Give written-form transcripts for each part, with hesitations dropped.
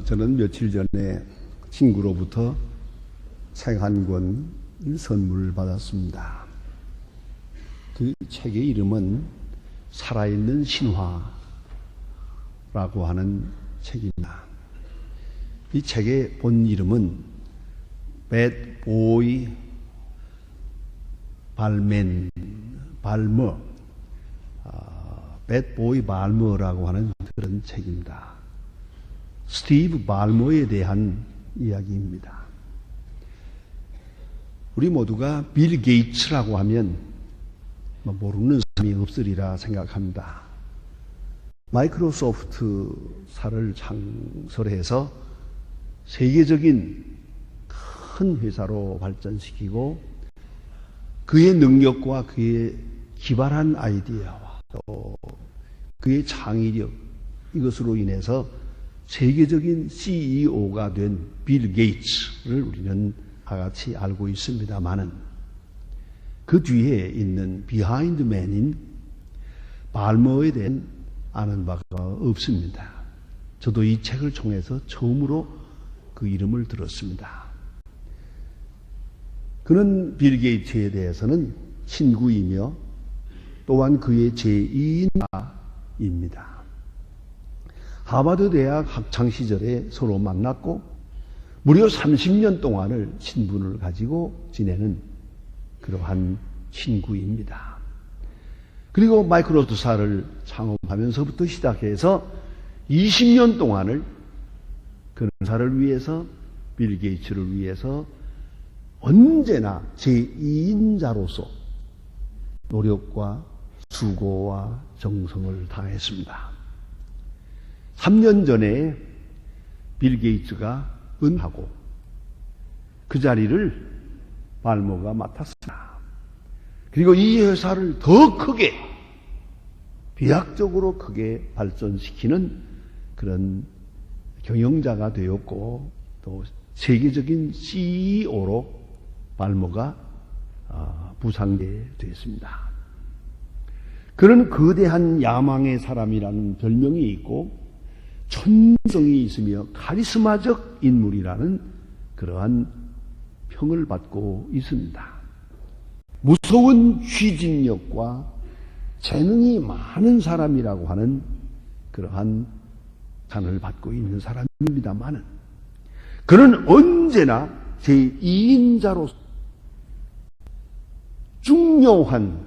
저는 며칠 전에 친구로부터 책 한 권 선물을 받았습니다. 그 책의 이름은 살아있는 신화라고 하는 책입니다. 이 책의 본 이름은 Bad Boy 발머, Bad Boy 발머라고 하는 그런 책입니다. 스티브 발머에 대한 이야기입니다. 우리 모두가 빌 게이츠라고 하면 모르는 사람이 없으리라 생각합니다. 마이크로소프트사를 창설해서 세계적인 큰 회사로 발전시키고 그의 능력과 그의 기발한 아이디어와 또 그의 창의력, 이것으로 인해서 세계적인 CEO가 된 빌 게이츠를 우리는 다같이 알고 있습니다만은 그 뒤에 있는 비하인드맨인 발머에 대한 아는 바가 없습니다. 저도 이 책을 통해서 처음으로 그 이름을 들었습니다. 그는 빌 게이츠에 대해서는 친구이며 또한 그의 제2인자입니다. 하버드 대학 학창시절에 서로 만났고 무려 30년 동안을 친분을 가지고 지내는 그러한 친구입니다. 그리고 마이크로소프트사를 창업하면서부터 시작해서 20년 동안을 그 회사를 위해서, 빌 게이츠를 위해서 언제나 제2인자로서 노력과 수고와 정성을 다했습니다. 3년 전에 빌 게이츠가 은하고 그 자리를 발머가 맡았습니다. 그리고 이 회사를 더 크게, 비약적으로 크게 발전시키는 그런 경영자가 되었고 또 세계적인 CEO로 발머가 부상되었습니다. 그는 거대한 야망의 사람이라는 별명이 있고 천성이 있으며 카리스마적 인물이라는 그러한 평을 받고 있습니다. 무서운 추진력과 재능이 많은 사람이라고 하는 그러한 상을 받고 있는 사람입니다만은 그는 언제나 제2인자로서 중요한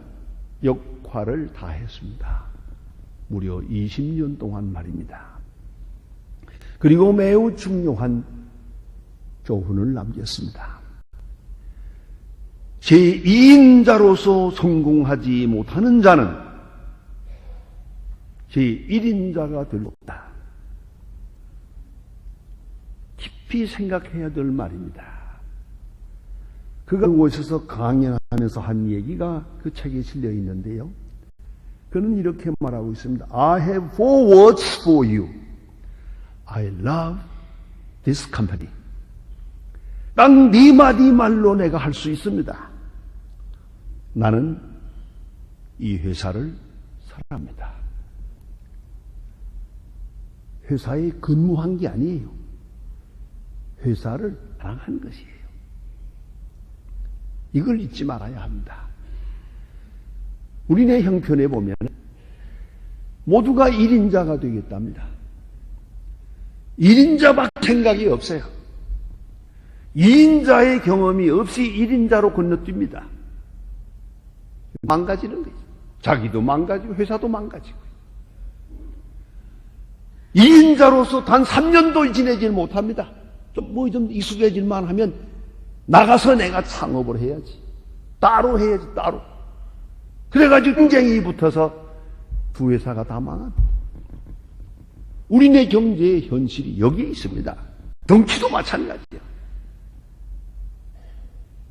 역할을 다했습니다. 무려 20년 동안 말입니다. 그리고 매우 중요한 교훈을 남겼습니다. 제2인자로서 성공하지 못하는 자는 제1인자가 될 수 없다. 깊이 생각해야 될 말입니다. 그가 오셔서 강연하면서 한 얘기가 그 책에 실려 있는데요. 그는 이렇게 말하고 있습니다. I have 4 words for you. I love this company. 딱 네 마디 말로 내가 할 수 있습니다. 나는 이 회사를 사랑합니다. 회사에 근무한 게 아니에요. 회사를 사랑한 것이에요. 이걸 잊지 말아야 합니다. 우리네 형편에 보면 모두가 1인자가 되겠답니다. 1인자밖에 생각이 없어요. 2인자의 경험이 없이 1인자로 건너뜁니다. 망가지는 거죠. 자기도 망가지고 회사도 망가지고. 2인자로서 단 3년도 지내질 못합니다. 좀 익숙해질만 하면 나가서 내가 창업을 해야지. 따로 해야지, 따로. 그래가지고 경쟁이 붙어서 두 회사가 다 망합니다. 우리네 경제의 현실이 여기에 있습니다. 덩치도 마찬가지예요.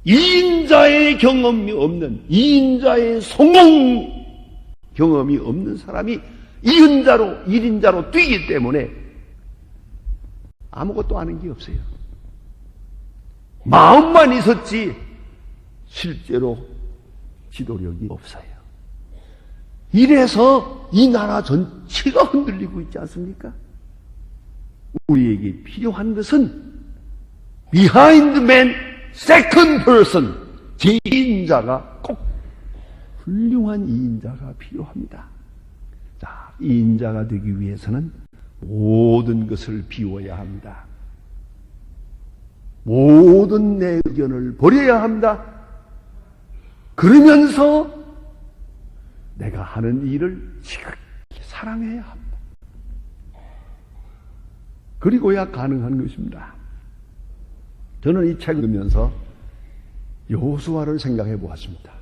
2인자의 경험이 없는, 2인자의 성공 경험이 없는 사람이 2인자로, 1인자로 뛰기 때문에 아무것도 아는 게 없어요. 마음만 있었지 실제로 지도력이 없어요. 이래서 이 나라 전체가 흔들리고 있지 않습니까? 우리에게 필요한 것은 behind man, second person, 제2인자가 꼭 훌륭한 2인자가 필요합니다. 자, 2인자가 되기 위해서는 모든 것을 비워야 합니다. 모든 내 의견을 버려야 합니다. 그러면서 내가 하는 일을 지극히 사랑해야 합니다. 그리고야 가능한 것입니다. 저는 이 책을 읽으면서 여호수아를 생각해 보았습니다.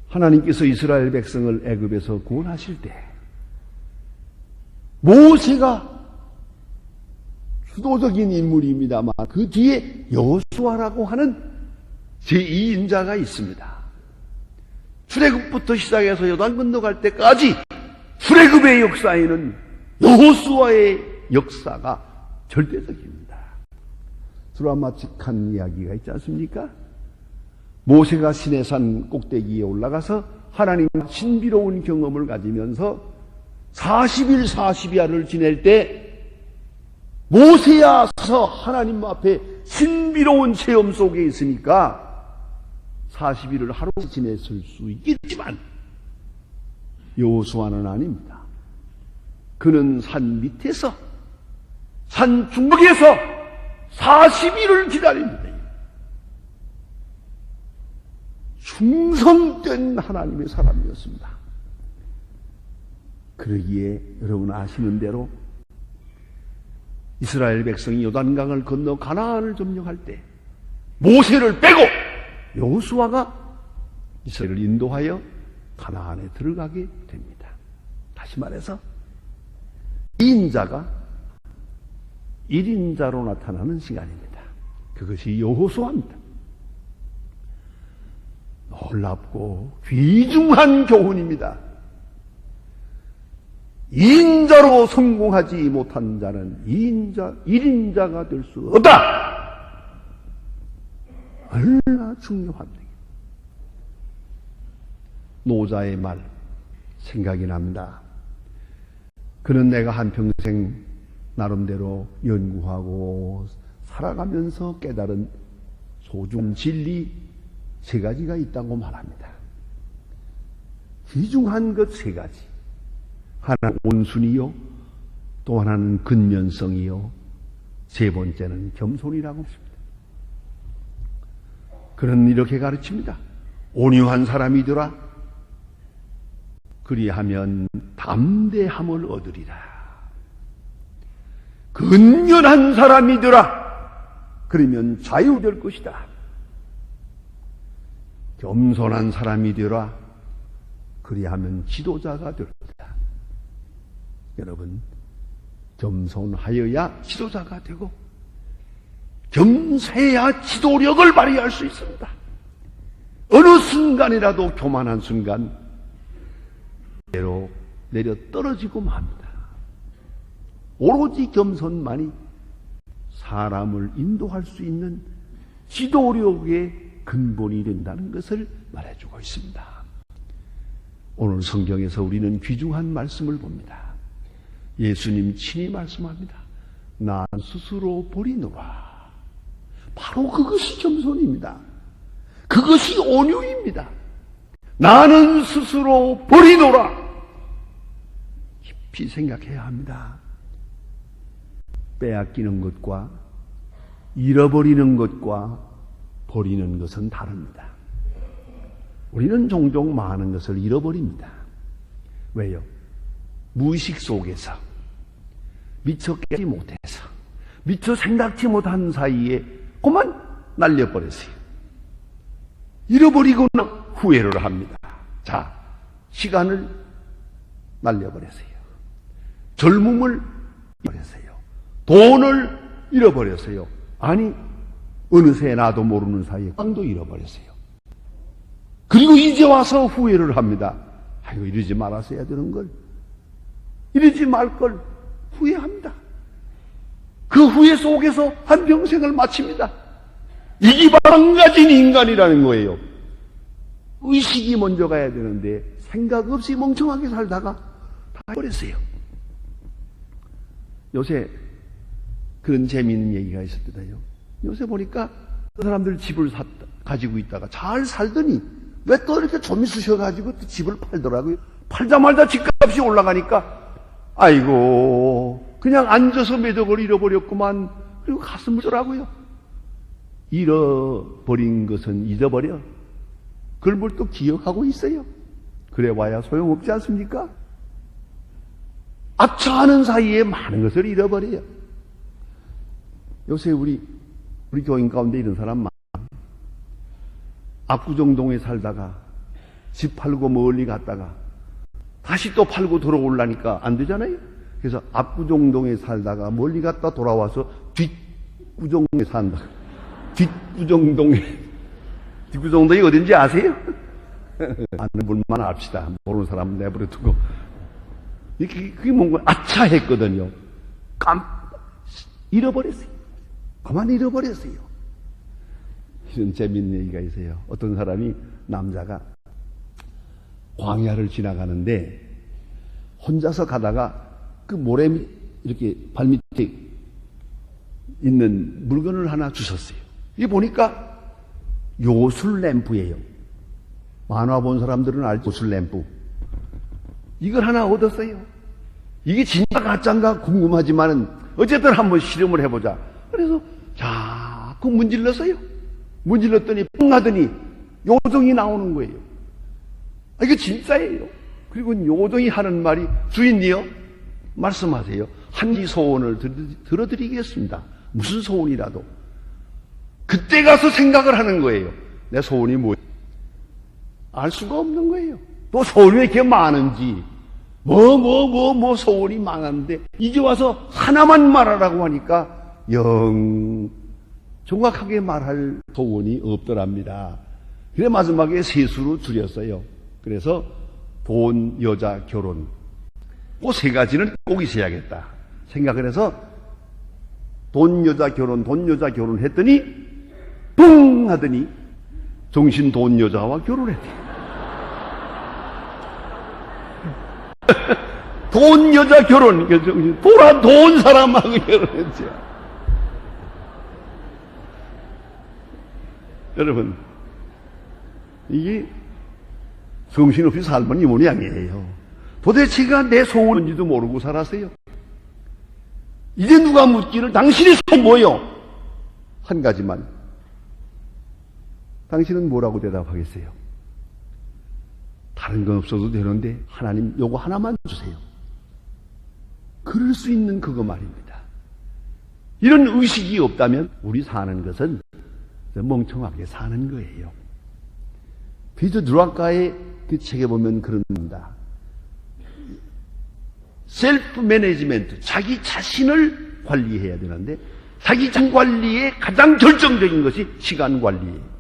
하나님께서 이스라엘 백성을 애굽에서 구원하실 때 모세가 주도적인 인물입니다만 그 뒤에 여호수아라고 하는 제2인자가 있습니다. 출애굽부터 시작해서 요단 건너갈 때까지 출애굽의 역사에는 여호수아의 역사가 절대적입니다. 드라마틱한 이야기가 있지 않습니까? 모세가 시내산 꼭대기에 올라가서 하나님과 신비로운 경험을 가지면서 40일 40야를 지낼 때 모세야서 하나님 앞에 신비로운 체험 속에 있으니까 40일을 하루 지냈을 수 있겠지만 여호수아는 아닙니다. 그는 산 밑에서 산 중턱에서 40일을 기다립니다. 충성된 하나님의 사람이었습니다. 그러기에 여러분 아시는 대로 이스라엘 백성이 요단강을 건너 가나안을 점령할 때 모세를 빼고 여호수아가 이스라엘을 인도하여 가나안에 들어가게 됩니다. 다시 말해서 2인자가 1인자로 나타나는 시간입니다. 그것이 여호수아입니다. 놀랍고 귀중한 교훈입니다. 2인자로 성공하지 못한 자는 1인자가 될 수 없다. 얼마나 중요합니까? 노자의 말 생각이 납니다. 그는 내가 한평생 나름대로 연구하고 살아가면서 깨달은 소중 진리 3가지가 있다고 말합니다. 귀중한 것 3가지. 하나는 온순이요, 또 하나는 근면성이요, 3번째는 겸손이라고 합니다. 그는 이렇게 가르칩니다. 온유한 사람이 되라. 그리하면 담대함을 얻으리라. 근면한 사람이 되라. 그러면 자유될 것이다. 겸손한 사람이 되라. 그리하면 지도자가 될 것이다. 여러분, 겸손하여야 지도자가 되고 겸손해야 지도력을 발휘할 수 있습니다. 어느 순간이라도 교만한 순간 내려 떨어지고 맙니다. 오로지 겸손만이 사람을 인도할 수 있는 지도력의 근본이 된다는 것을 말해주고 있습니다. 오늘 성경에서 우리는 귀중한 말씀을 봅니다. 예수님 친히 말씀합니다. 나 스스로 버리노라. 바로 그것이 겸손입니다. 그것이 온유입니다. 나는 스스로 버리노라. 깊이 생각해야 합니다. 빼앗기는 것과 잃어버리는 것과 버리는 것은 다릅니다. 우리는 종종 많은 것을 잃어버립니다. 왜요? 무의식 속에서 미처 깨지 못해서 미처 생각지 못한 사이에 그만 날려버렸어요. 잃어버리거나 후회를 합니다. 자, 시간을 날려버렸어요. 젊음을 잃어버렸어요. 돈을 잃어버렸어요. 아니, 어느새 나도 모르는 사이에 빵도 잃어버렸어요. 그리고 이제 와서 후회를 합니다. 아이고, 이러지 말았어야 되는 걸. 이러지 말 걸 후회합니다. 그 후회 속에서 한평생을 마칩니다. 이기 바람가진 인간이라는 거예요. 의식이 먼저 가야 되는데 생각 없이 멍청하게 살다가 다 버렸어요. 요새 그런 재미있는 얘기가 있었거든요. 요새 보니까 그 사람들 집을 가지고 있다가 잘 살더니 왜 또 이렇게 좀 있으셔가지고 또 집을 팔더라고요. 팔자마자 집값이 올라가니까 아이고 그냥 앉아서 매덕을 잃어버렸구만. 그리고 가슴을 쓰라고요. 잃어버린 것은 잊어버려. 그걸 뭘 또 기억하고 있어요. 그래 와야 소용없지 않습니까? 아차하는 사이에 많은 것을 잃어버려요. 요새 우리 교인 가운데 이런 사람 많아. 압구정동에 살다가 집 팔고 멀리 갔다가 다시 또 팔고 들어오려니까 안 되잖아요. 그래서 압구정동에 살다가 멀리 갔다 돌아와서 뒷구정동에 산다. 뒷구정동이 어딘지 아세요? 아는 분만 압시다. 모르는 사람은 내버려 두고. 그게 뭔가 아차했거든요. 잃어버렸어요. 그만 잃어버렸어요. 이런 재밌는 얘기가 있어요. 어떤 사람이 남자가 광야를 지나가는데 혼자서 가다가 그 모래 이렇게 발밑에 있는 물건을 하나 주셨어요. 이게 보니까 요술 램프예요. 만화 본 사람들은 알죠. 요술 램프. 이걸 하나 얻었어요. 이게 진짜 가짜인가 궁금하지만은 어쨌든 한번 실험을 해보자. 그래서 자꾸 문질렀어요. 문질렀더니 뻥 하더니 요정이 나오는 거예요. 이게 진짜예요. 그리고 요정이 하는 말이 주인이요 말씀하세요. 한 가지 소원을 들어드리겠습니다. 무슨 소원이라도. 그때 가서 생각을 하는 거예요. 내 소원이 뭐예요? 알 수가 없는 거예요. 또 소원이 왜 이렇게 많은지. 소원이 많았는데 이제 와서 하나만 말하라고 하니까 영 정확하게 말할 소원이 없더랍니다. 그래 마지막에 세수로 줄였어요. 그래서 돈, 여자, 결혼. 그 세 가지는 꼭 있어야겠다 생각을 해서 돈, 여자, 결혼 했더니 뿡 하더니 정신 돈 여자와 결혼했대. 돈 여자 결혼, 보라 돈 사람하고 결혼했죠. 여러분, 이게 정신없이 살면 이 모양이에요. 도대체가 내 소원인지도 모르고 살았어요. 이제 누가 묻기를 당신의 소원 뭐요? 한 가지만. 당신은 뭐라고 대답하겠어요? 다른 건 없어도 되는데 하나님 요거 하나만 주세요. 그럴 수 있는 그거 말입니다. 이런 의식이 없다면 우리 사는 것은 멍청하게 사는 거예요. 피터 드락가의 그 책에 보면 그럽니다. 셀프 매니지먼트, 자기 자신을 관리해야 되는데 자기 자신 관리의 가장 결정적인 것이 시간 관리예요.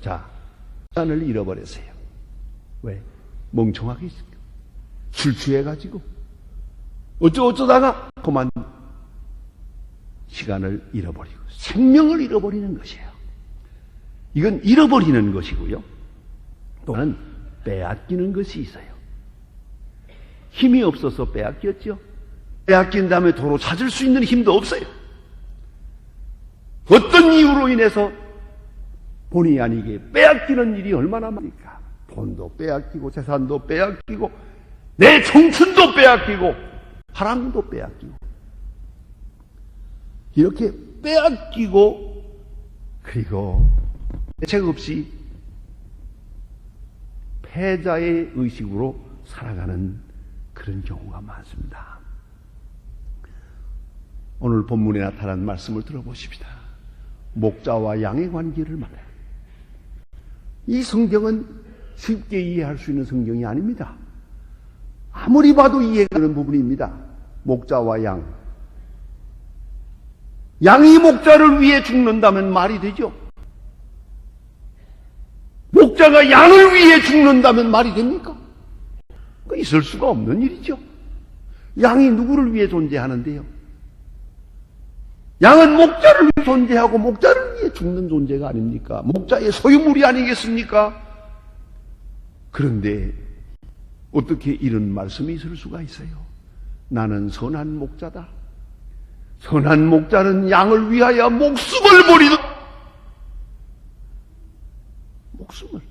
자, 시간을 잃어버렸어요. 왜? 멍청하게 술 취해가지고 어쩌다가 그만 시간을 잃어버리고 생명을 잃어버리는 것이에요. 이건 잃어버리는 것이고요. 또는 빼앗기는 것이 있어요. 힘이 없어서 빼앗겼죠. 빼앗긴 다음에 도로 찾을 수 있는 힘도 없어요. 어떤 이유로 인해서 본의 아니게 빼앗기는 일이 얼마나 많습니까? 돈도 빼앗기고 재산도 빼앗기고 내 청춘도 빼앗기고 사랑도 빼앗기고 이렇게 빼앗기고 그리고 대책 없이 패자의 의식으로 살아가는 그런 경우가 많습니다. 오늘 본문에 나타난 말씀을 들어보십시다. 목자와 양의 관계를 말해요. 이 성경은 쉽게 이해할 수 있는 성경이 아닙니다. 아무리 봐도 이해가 되는 부분입니다. 목자와 양. 양이 목자를 위해 죽는다면 말이 되죠. 목자가 양을 위해 죽는다면 말이 됩니까? 있을 수가 없는 일이죠. 양이 누구를 위해 존재하는데요? 양은 목자를 위해 존재하고 목자를 위해 죽는 존재가 아닙니까? 목자의 소유물이 아니겠습니까? 그런데 어떻게 이런 말씀이 있을 수가 있어요? 나는 선한 목자다. 선한 목자는 양을 위하여 목숨을 버리는 목숨을.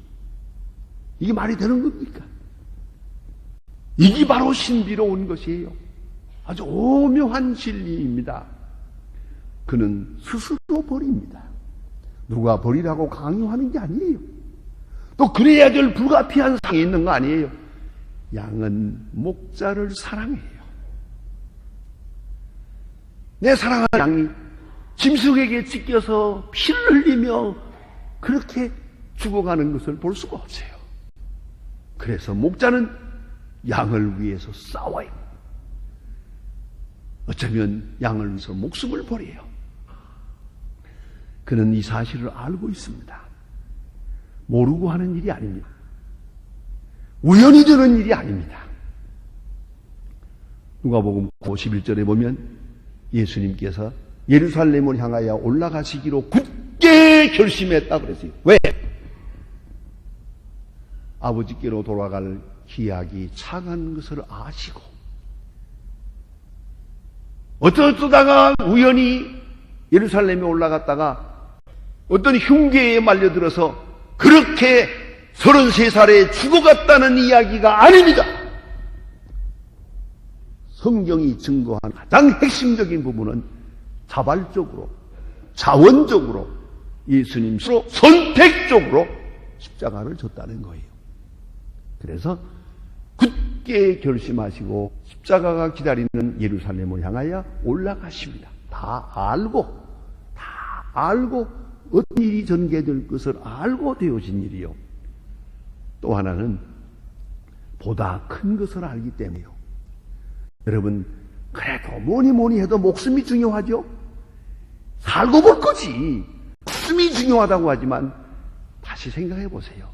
이게 말이 되는 겁니까? 이게 바로 신비로운 것이에요. 아주 오묘한 진리입니다. 그는 스스로 버립니다. 누가 버리라고 강요하는 게 아니에요. 또 그래야 될 불가피한 상이 있는 거 아니에요. 양은 목자를 사랑해요. 내 사랑하는 양이 짐승에게 찢겨서 피를 흘리며 그렇게 죽어가는 것을 볼 수가 없어요. 그래서 목자는 양을 위해서 싸워요. 어쩌면 양을 위해서 목숨을 버려요. 그는 이 사실을 알고 있습니다. 모르고 하는 일이 아닙니다. 우연히 되는 일이 아닙니다. 누가복음 51절에 보면 예수님께서 예루살렘을 향하여 올라가시기로 굳게 결심했다 그랬어요. 왜? 아버지께로 돌아갈 기약이 차간 것을 아시고 어쩌다가 우연히 예루살렘에 올라갔다가 어떤 흉계에 말려들어서 그렇게 33살에 죽어갔다는 이야기가 아닙니다. 성경이 증거한 가장 핵심적인 부분은 자발적으로, 자원적으로 예수님 스스로 선택적으로 십자가를 졌다는 거예요. 그래서 굳게 결심하시고 십자가가 기다리는 예루살렘을 향하여 올라가십니다. 다 알고 어떤 일이 전개될 것을 알고 되어진 일이요. 또 하나는 보다 큰 것을 알기 때문이요. 여러분, 그래도 뭐니 해도 목숨이 중요하죠? 살고 볼 거지. 목숨이 중요하다고 하지만 다시 생각해 보세요.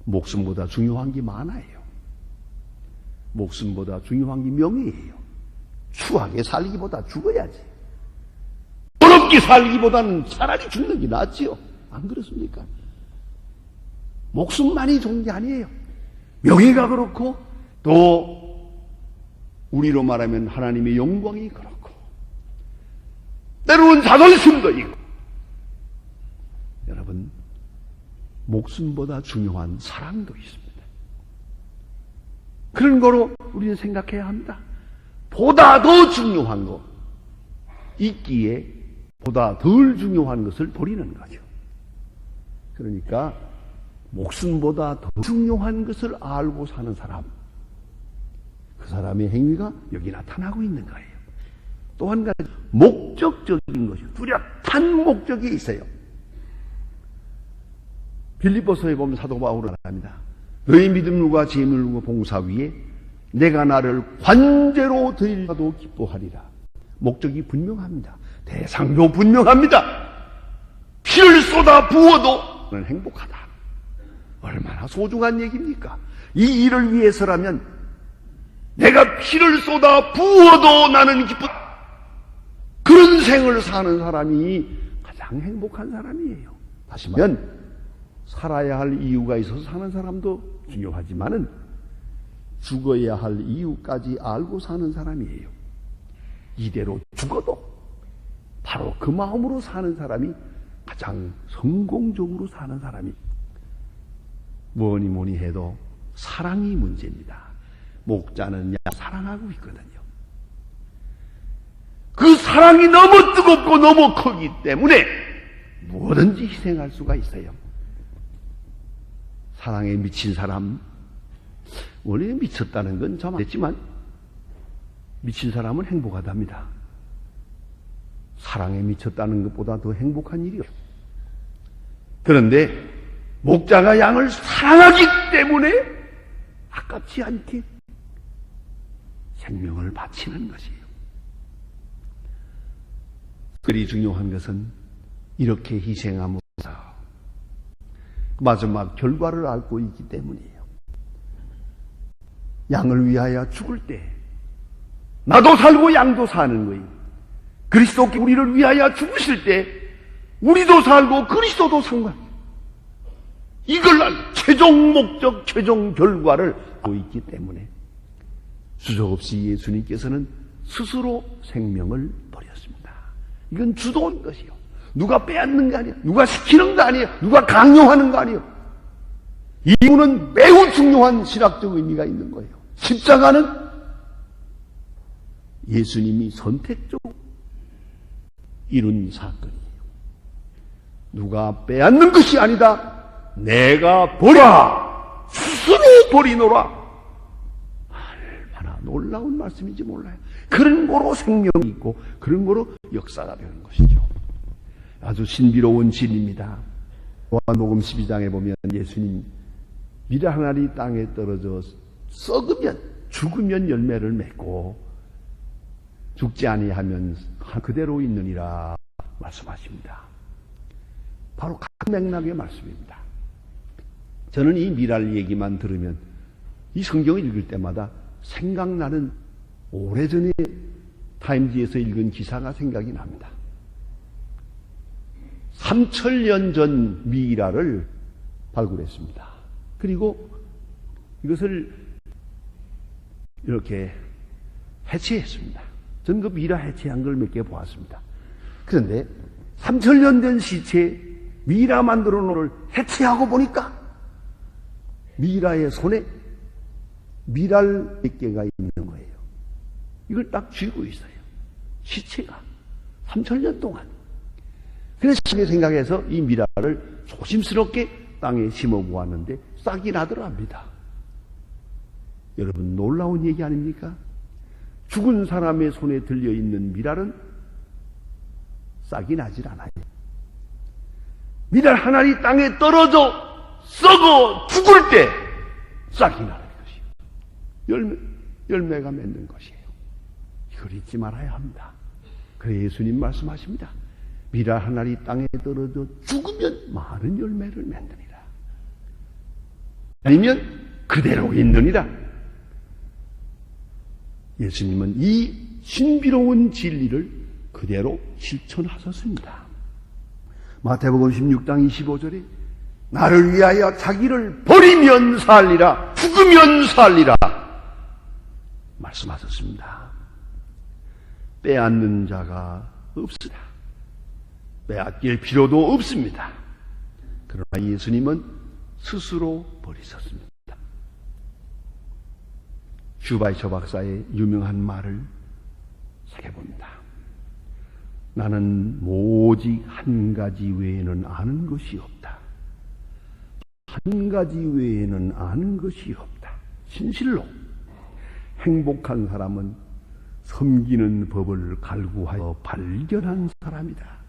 목숨보다 중요한 게 많아요. 목숨보다 중요한 게 명예예요. 추하게 살기보다 죽어야지. 어렵게 살기보다는 차라리 죽는 게 낫지요. 안 그렇습니까? 목숨만이 좋은 게 아니에요. 명예가 그렇고 또 우리로 말하면 하나님의 영광이 그렇고 때로는 자존심도 있고. 여러분, 목숨보다 중요한 사랑도 있습니다. 그런 거로 우리는 생각해야 합니다. 보다 더 중요한 거 있기에 보다 덜 중요한 것을 버리는 거죠. 그러니까 목숨보다 더 중요한 것을 알고 사는 사람, 그 사람의 행위가 여기 나타나고 있는 거예요. 또 한 가지 목적적인 것이 뚜렷한 목적이 있어요. 빌립보서에 보면 사도 바울은 말합니다. 너희 믿음과 재물과 봉사 위에 내가 나를 관제로 드리라도 기뻐하리라. 목적이 분명합니다. 대상도 분명합니다. 피를 쏟아 부어도 나는 행복하다. 얼마나 소중한 얘기입니까? 이 일을 위해서라면 내가 피를 쏟아 부어도 나는 기쁘다. 그런 생을 사는 사람이 가장 행복한 사람이에요. 다시 말하면 살아야 할 이유가 있어서 사는 사람도 중요하지만은 죽어야 할 이유까지 알고 사는 사람이에요. 이대로 죽어도 바로 그 마음으로 사는 사람이 가장 성공적으로 사는 사람이. 뭐니 해도 사랑이 문제입니다. 목자는 사랑하고 있거든요. 그 사랑이 너무 뜨겁고 너무 크기 때문에 뭐든지 희생할 수가 있어요. 사랑에 미친 사람, 원래 미쳤다는 건 좀 됐지만 미친 사람은 행복하답니다. 사랑에 미쳤다는 것보다 더 행복한 일이요. 그런데 목자가 양을 사랑하기 때문에 아깝지 않게 생명을 바치는 것이에요. 그리 중요한 것은 이렇게 희생함으로써 마지막 결과를 알고 있기 때문이에요. 양을 위하여 죽을 때 나도 살고 양도 사는 거예요. 그리스도께 우리를 위하여 죽으실 때 우리도 살고 그리스도도 산 거예요. 이걸 최종 목적, 최종 결과를 알고 있기 때문에 수조 없이 예수님께서는 스스로 생명을 버렸습니다. 이건 주도인 것이요. 누가 빼앗는 거 아니에요. 누가 시키는 거 아니에요. 누가 강요하는 거 아니에요. 이 부분은 매우 중요한 신학적 의미가 있는 거예요. 십자가는 예수님이 선택적으로 이룬 사건이에요. 누가 빼앗는 것이 아니다. 내가 버려 스스로 버리노라. 얼마나 놀라운 말씀인지 몰라요. 그런 거로 생명이 있고 그런 거로 역사가 되는 것이죠. 아주 신비로운 진리입니다. 요한복음 12장에 보면 예수님 미라 한 알이 땅에 떨어져 썩으면 죽으면 열매를 맺고 죽지 아니하면 그대로 있느니라 말씀하십니다. 바로 같은 맥락의 말씀입니다. 저는 이 미랄 얘기만 들으면 이 성경을 읽을 때마다 생각나는 오래전에 타임지에서 읽은 기사가 생각이 납니다. 3000년 전 미랄을 발굴했습니다. 그리고 이것을 이렇게 해체했습니다. 저는 그 미라 해체한 걸 몇 개 보았습니다. 그런데 3000년 된 시체 미라 만들어 놓은 걸 해체하고 보니까 미라의 손에 미랄 몇 개가 있는 거예요. 이걸 딱 쥐고 있어요. 시체가 3000년 동안. 그래서 생각해서 이 미랄을 조심스럽게 땅에 심어 보았는데 싹이 나더랍니다. 여러분 놀라운 얘기 아닙니까? 죽은 사람의 손에 들려있는 미랄은 싹이 나질 않아요. 미랄 한 알이 땅에 떨어져 썩어 죽을 때 싹이 나는 것이에요. 열매가 맺는 것이에요. 이걸 잊지 말아야 합니다. 그래 예수님 말씀하십니다. 미랄 한 알이 땅에 떨어져 죽으면 많은 열매를 맺느니라. 아니면 그대로 있느니라. 예수님은 이 신비로운 진리를 그대로 실천하셨습니다. 마태복음 16장 25절에 나를 위하여 자기를 버리면 살리라 죽으면 살리라 말씀하셨습니다. 빼앗는 자가 없으라. 빼앗길 필요도 없습니다. 그러나 예수님은 스스로 버리셨습니다. 슈바이처 박사의 유명한 말을 새겨봅니다. 나는 오직 한 가지 외에는 아는 것이 없다. 한 가지 외에는 아는 것이 없다. 진실로 행복한 사람은 섬기는 법을 갈구하여 발견한 사람이다.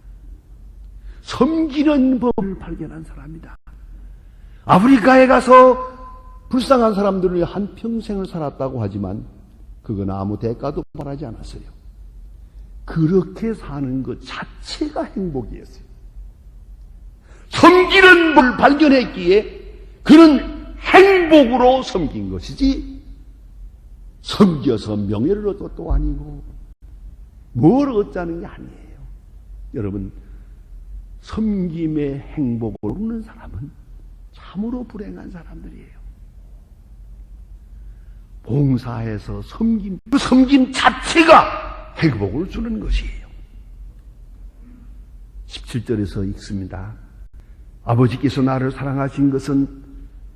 섬기는 법을 발견한 사람이다. 아프리카에 가서 불쌍한 사람들을 한평생을 살았다고 하지만 그건 아무 대가도 바라지 않았어요. 그렇게 사는 것 자체가 행복이었어요. 섬기는 법을 발견했기에 그는 행복으로 섬긴 것이지 섬겨서 명예를 얻은 것도 아니고 뭘 얻자는 게 아니에요. 여러분 섬김의 행복을 얻는 사람은 참으로 불행한 사람들이에요. 봉사해서 섬김, 그 섬김 자체가 행복을 주는 것이에요. 17절에서 읽습니다. 아버지께서 나를 사랑하신 것은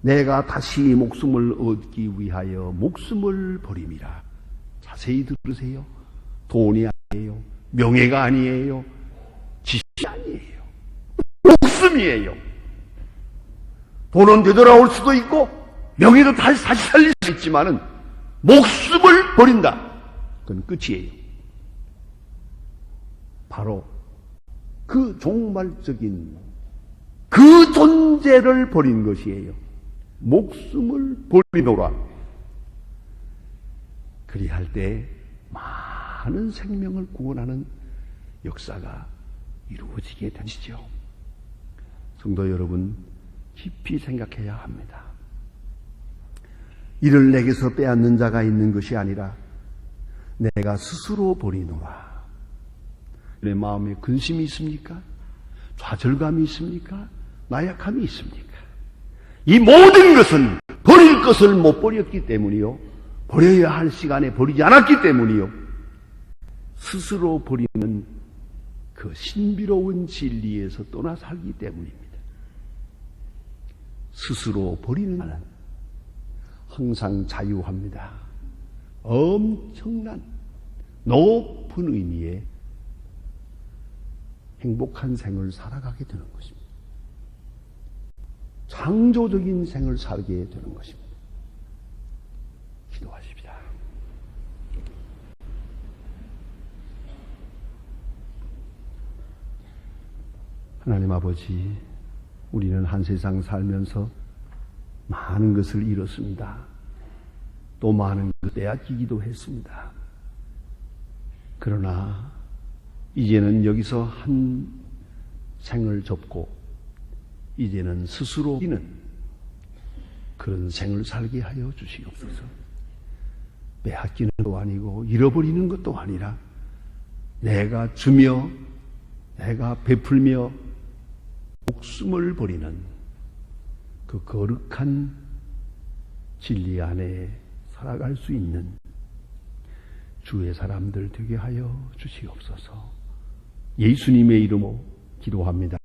내가 다시 목숨을 얻기 위하여 목숨을 버림이라. 자세히 들으세요. 돈이 아니에요. 명예가 아니에요. 지식이 아니에요. 목숨이에요. 돈은 되돌아올 수도 있고 명예도 다시 살릴 수 있지만은 목숨을 버린다. 그건 끝이에요. 바로 그 종말적인 그 존재를 버린 것이에요. 목숨을 버리노라. 그리할 때 많은 생명을 구원하는 역사가 이루어지게 되시죠. 성도 여러분, 깊이 생각해야 합니다. 이를 내게서 빼앗는 자가 있는 것이 아니라 내가 스스로 버리노라. 내 마음에 근심이 있습니까? 좌절감이 있습니까? 나약함이 있습니까? 이 모든 것은 버릴 것을 못 버렸기 때문이요. 버려야 할 시간에 버리지 않았기 때문이요. 스스로 버리는 그 신비로운 진리에서 떠나 살기 때문입니다. 스스로 버리는 자는 항상 자유합니다. 엄청난 높은 의미의 행복한 생을 살아가게 되는 것입니다. 창조적인 생을 살게 되는 것입니다. 기도하십시다. 하나님 아버지, 우리는 한 세상 살면서 많은 것을 잃었습니다. 또 많은 것을 빼앗기기도 했습니다. 그러나 이제는 여기서 한 생을 접고 이제는 스스로 이는 그런 생을 살게 하여 주시옵소서. 빼앗기는 것도 아니고 잃어버리는 것도 아니라 내가 주며 내가 베풀며 목숨을 버리는 그 거룩한 진리 안에 살아갈 수 있는 주의 사람들 되게 하여 주시옵소서. 예수님의 이름으로 기도합니다.